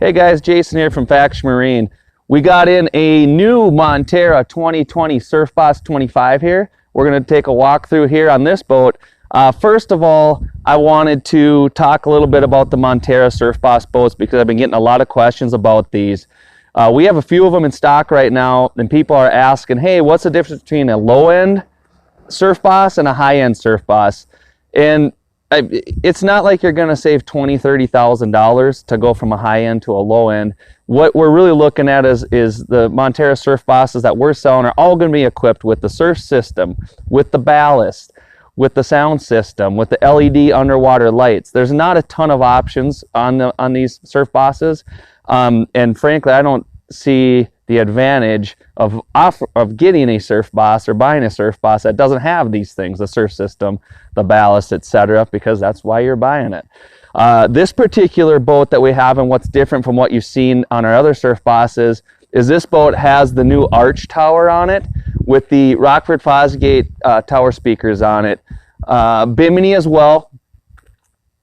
Hey guys, Jason here from Faction Marine. We got in a new Montara 2020 Surf Boss 25 here. We're going to take a walk through here on this boat. First of all, I wanted to talk a little bit about the Montara Surf Boss boats because I've been getting a lot of questions about these. We have a few of them in stock right now, and people are asking, hey, what's the difference between a low-end Surf Boss and a high-end Surf Boss? And it's not like you're going to save $20,000, $30,000 to go from a high end to a low end. What we're really looking at is the Montara Surf Bosses that we're selling are all going to be equipped with the surf system, with the ballast, with the sound system, with the LED underwater lights. There's not a ton of options on these Surf Bosses, and frankly, I don't see the advantage of getting a Surf Boss or buying a Surf Boss that doesn't have these things, the surf system, the ballast, etc., because that's why you're buying it. This particular boat that we have, and what's different from what you've seen on our other Surf Bosses, is this boat has the new arch tower on it with the Rockford Fosgate tower speakers on it. Bimini as well.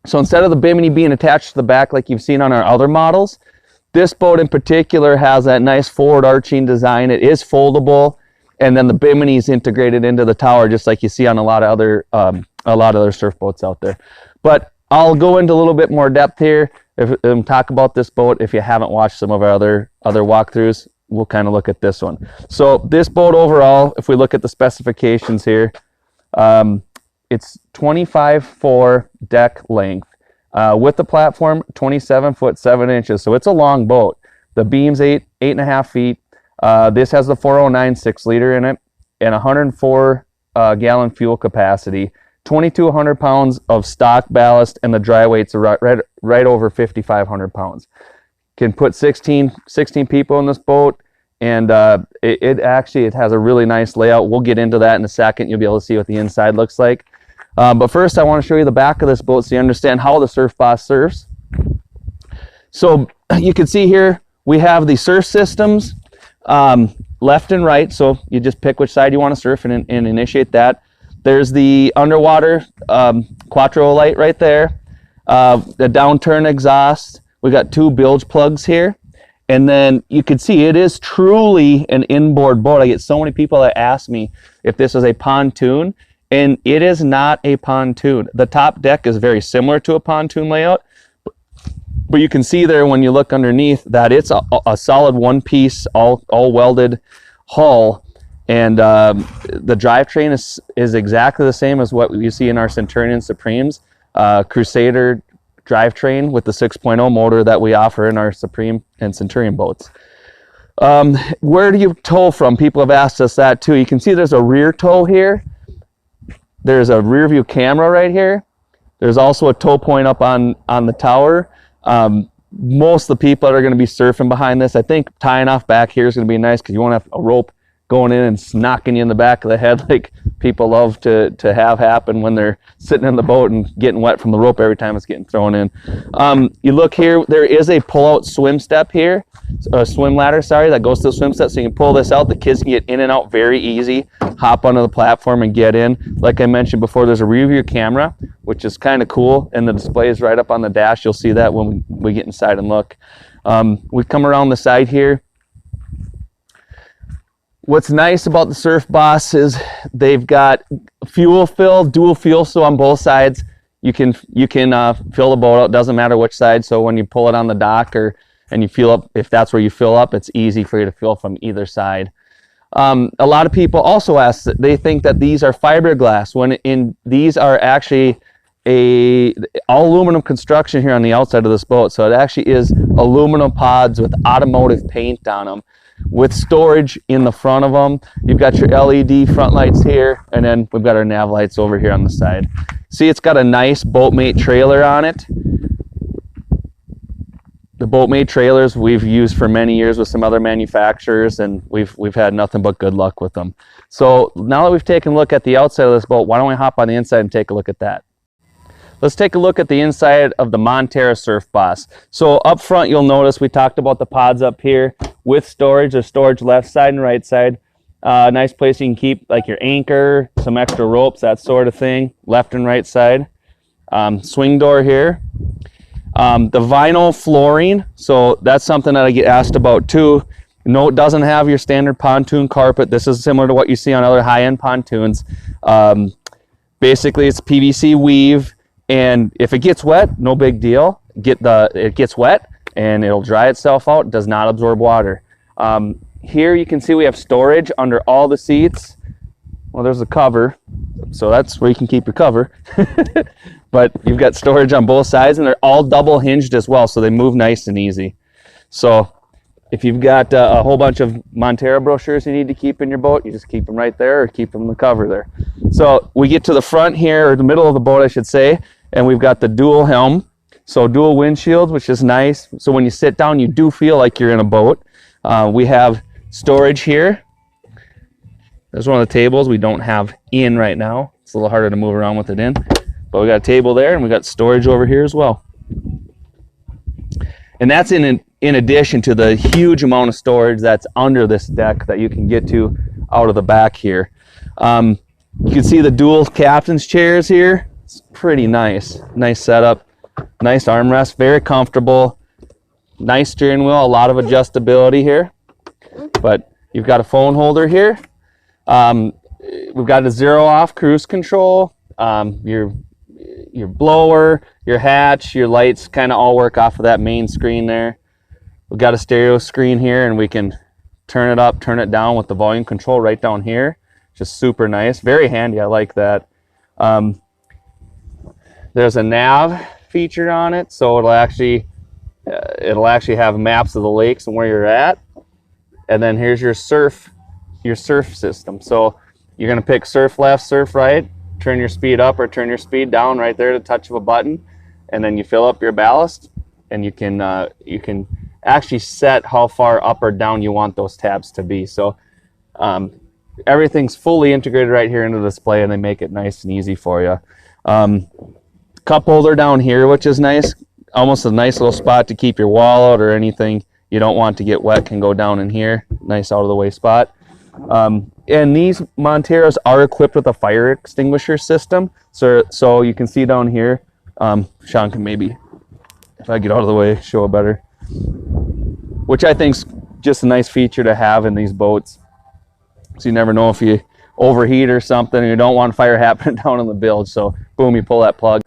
So instead of the Bimini being attached to the back like you've seen on our other models, this boat in particular has that nice forward arching design. It is foldable, and then the Bimini is integrated into the tower, just like you see on a lot of other surf boats out there. But I'll go into a little bit more depth here and talk about this boat. If you haven't watched some of our other walkthroughs, we'll kind of look at this one. So this boat overall, if we look at the specifications here, it's 25.4 deck length. With the platform, 27 foot 7 inches, so it's a long boat. The beam's 8.5 feet. This has the 409 6-liter in it and 104 gallon fuel capacity, 2,200 pounds of stock ballast, and the dry weight's right over 5,500 pounds. Can put 16 people in this boat, and it has a really nice layout. We'll get into that in a second. You'll be able to see what the inside looks like. But first, I want to show you the back of this boat so you understand how the Surf Boss surfs. So you can see here we have the surf systems left and right. So you just pick which side you want to surf and initiate that. There's the underwater quattro light right there, the downturn exhaust. We got 2 bilge plugs here. And then you can see it is truly an inboard boat. I get so many people that ask me if this is a pontoon. And it is not a pontoon. The top deck is very similar to a pontoon layout, but you can see there when you look underneath that it's a solid one-piece, all welded hull, and the drivetrain is exactly the same as what you see in our Centurion Supremes, Crusader drivetrain with the 6.0 motor that we offer in our Supreme and Centurion boats. Where do you tow from? People have asked us that too. You can see there's a rear tow here. There's a rear view camera right here. There's also a tow point up on the tower. Most of the people that are going to be surfing behind this, I think tying off back here is going to be nice because you won't have a rope going in and knocking you in the back of the head like people love to have happen when they're sitting in the boat and getting wet from the rope every time it's getting thrown in. You look here, there is a pull-out swim step here, a swim ladder, sorry, that goes to the swim step, so you can pull this out. The kids can get in and out very easy, hop onto the platform and get in. Like I mentioned before, there's a rear view camera, which is kind of cool, and the display is right up on the dash. You'll see that when we get inside and look. We come around the side here. What's nice about the Surf Boss is they've got fuel fill, dual fuel, so on both sides you can fill the boat out. Doesn't matter which side. So when you pull it on the dock and you fill up, if that's where you fill up, it's easy for you to fill from either side. A lot of people also ask that they think that these are fiberglass when these are actually all aluminum construction here on the outside of this boat. So it actually is aluminum pods with automotive paint on them, with storage in the front of them. You've got your LED front lights here, and then we've got our nav lights over here on the side. See, it's got a nice Boatmate trailer on it. The Boatmate trailers we've used for many years with some other manufacturers, and we've had nothing but good luck with them. So now that we've taken a look at the outside of this boat, why don't we hop on the inside and take a look at that? Let's take a look at the inside of the Montara Surf Boss. So up front, you'll notice we talked about the pods up here with storage. There's storage left side and right side. Nice place you can keep like your anchor, some extra ropes, that sort of thing, left and right side. Swing door here. The vinyl flooring, so that's something that I get asked about too. No, it doesn't have your standard pontoon carpet. This is similar to what you see on other high-end pontoons. Basically, it's PVC weave, and if it gets wet, no big deal. It gets wet, and it'll dry itself out. It does not absorb water. Here you can see we have storage under all the seats. Well, there's a cover, so that's where you can keep your cover. But you've got storage on both sides, and they're all double hinged as well, so they move nice and easy. So if you've got a whole bunch of Montara brochures you need to keep in your boat, you just keep them right there or keep them in the cover there. So we get to the front here, or the middle of the boat, I should say, and we've got the dual helm. So dual windshields, which is nice. So when you sit down, you do feel like you're in a boat. We have storage here. There's one of the tables we don't have in right now. It's a little harder to move around with it in. But we got a table there, and we got storage over here as well. And that's in addition to the huge amount of storage that's under this deck that you can get to out of the back here. You can see the dual captain's chairs here. It's pretty nice. Nice setup. Nice armrest. Very comfortable. Nice steering wheel. A lot of adjustability here. But you've got a phone holder here. We've got a zero-off cruise control. Your blower, your hatch, your lights kind of all work off of that main screen there. We've got a stereo screen here, and we can turn it up, turn it down with the volume control right down here. Just super nice. Very handy. I like that. There's a nav feature on it, so it'll actually have maps of the lakes and where you're at. And then here's your surf system. So you're going to pick surf left, surf right, turn your speed up or turn your speed down right there at the touch of a button, and then you fill up your ballast, and you can actually set how far up or down you want those tabs to be. So everything's fully integrated right here into the display, and they make it nice and easy for you. Cup holder down here, which is nice. Almost a nice little spot to keep your wallet or anything you don't want to get wet can go down in here. Nice out of the way spot. And these Montaras are equipped with a fire extinguisher system. So you can see down here, Sean can maybe, if I get out of the way, show it better. Which I think is just a nice feature to have in these boats. So you never know if you overheat or something and you don't want fire happening down in the bilge. So boom, you pull that plug.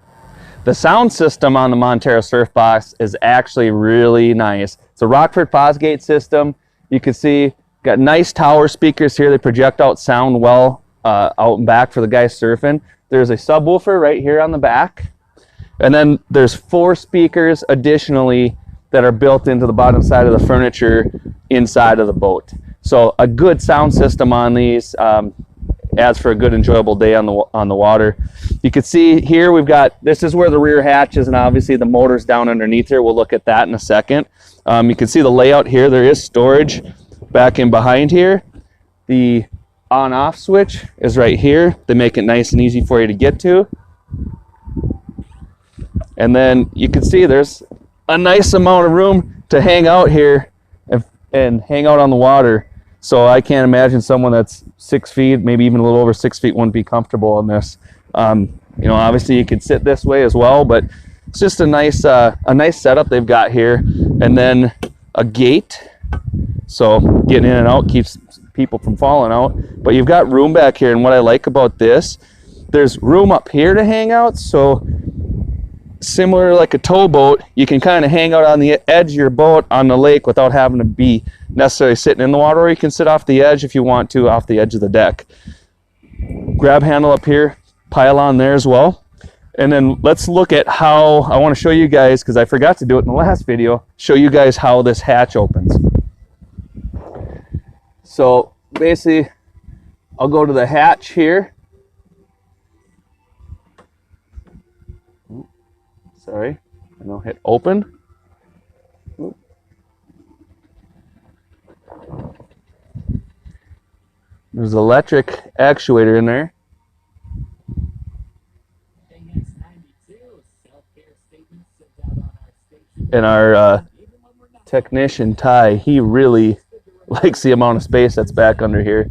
The sound system on the Montara Surf Box is actually really nice. It's a Rockford Fosgate system. You can see got nice tower speakers here. They project out sound well out and back for the guys surfing. There's a subwoofer right here on the back. And then there's 4 speakers additionally that are built into the bottom side of the furniture inside of the boat. So a good sound system on these adds for a good enjoyable day on the water. You can see here we've got, this is where the rear hatch is, and obviously the motor's down underneath here. We'll look at that in a second. You can see the layout here. There is storage back in behind here. The on-off switch is right here. They make it nice and easy for you to get to. And then you can see there's a nice amount of room to hang out here and hang out on the water. So I can't imagine someone that's 6 feet, maybe even a little over 6 feet, wouldn't be comfortable in this. You know, obviously you could sit this way as well, but it's just a nice setup they've got here. And then a gate, so getting in and out keeps people from falling out. But you've got room back here, and what I like about this, there's room up here to hang out. So similar to like a towboat, you can kind of hang out on the edge of your boat on the lake without having to be necessarily sitting in the water, or you can sit off the edge if you want to, off the edge of the deck. Grab handle up here, pile on there as well. And then let's look at how, I want to show you guys, because I forgot to do it in the last video, show you guys how this hatch opens. So basically, I'll go to the hatch here. Sorry, and I'll hit open. There's an electric actuator in there. And our technician, Ty, he really likes the amount of space that's back under here.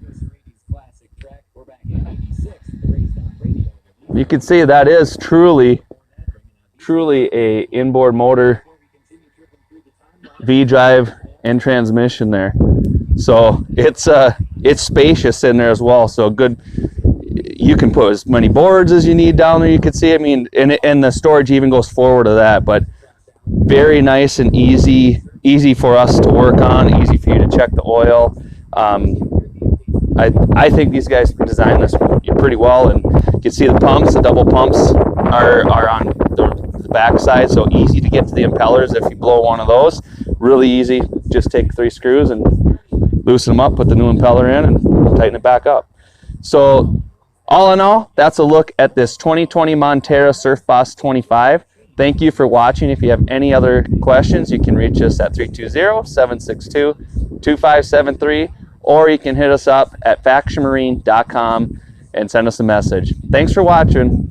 You can see that is truly truly a inboard motor, V-drive, and transmission there. So it's spacious in there as well. So good. You can put as many boards as you need down there. You can see. I mean, and the storage even goes forward of that. But very nice and easy for us to work on. Easy for you to check the oil. I think these guys designed this pretty well, and you can see the pumps. The double pumps are on the back side, so easy to get to the impellers if you blow one of those. Really easy. Just take 3 screws and loosen them up, put the new impeller in, and tighten it back up. So all in all, that's a look at this 2020 Montara Surf Boss 25. Thank you for watching. If you have any other questions, you can reach us at 320-762-2573, or you can hit us up at factionmarine.com and send us a message. Thanks for watching.